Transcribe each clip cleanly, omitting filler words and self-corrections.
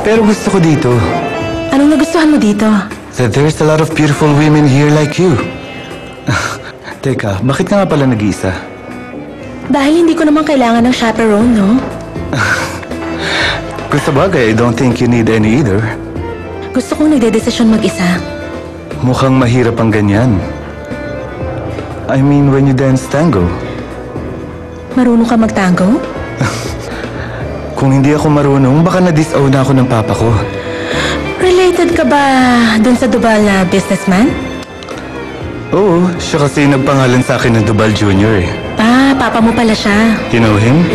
Pero gusto ko dito. Anong nagustuhan mo dito? That there's a lot of beautiful women here like you. Teka, bakit ka nga pala nag-iisa? Dahil hindi ko naman kailangan ng chaperone, no? Gusto bagay, I don't think you need any either. Gusto kong nagdedesisyon mag-isa. Mukhang mahirap ang ganyan. I mean, when you dance tango. Marunong ka magtango? Kung hindi ako marunong, baka na-disown na ako ng papa ko. Related ka ba dun sa Dubal na businessman? Oo, siya kasi nagpangalan sa akin ng Dubal Jr. eh. Ah, papa mo pala siya. You know him?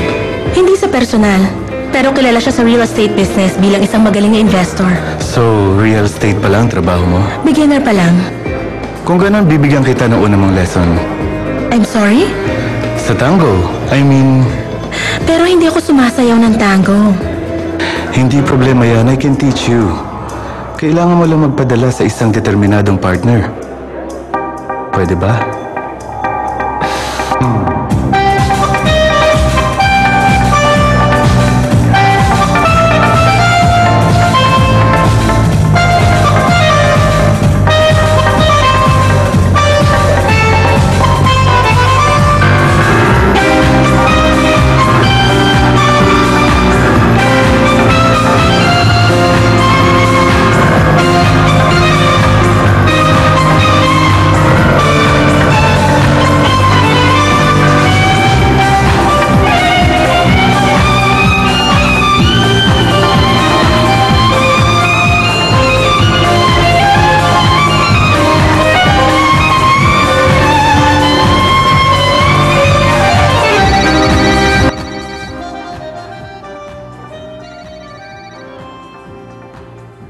Hindi sa personal, pero kilala siya sa real estate business bilang isang magaling na investor. So, real estate pala ang trabaho mo? Beginner pa lang. Kung ganun, bibigyan kita ng una mong lesson. I'm sorry? Sa tango, I mean... Pero hindi ako sumasayaw ng tango. Hindi problema yan, I can teach you. Kailangan mo lang magpadala sa isang determinadong partner. Pwede ba?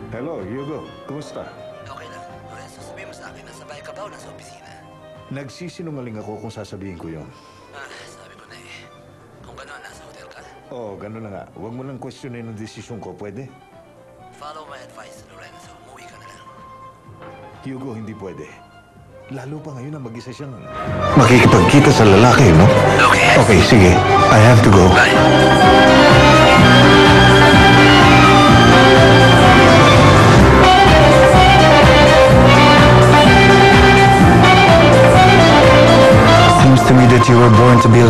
Hello, Hugo. Kumusta? Okay lang. Lorenzo, sabihin mo sa akin, nasa bahay ka ba o nasa opisina? Nagsisinungaling ako kung sasabihin ko yun. Sabi ko na eh. Kung gano'n, nasa hotel ka. Oo, gano'n na nga. Huwag mo lang questionin ang desisyon ko, pwede? Follow my advice, Lorenzo. Umuwi ka na lang. Hugo, hindi pwede. Lalo pa ngayon na mag-isa siyang... makikipagkita sa lalaki, no? Okay. Okay, sige. I have to go. Bye. Seems to me that you were born to be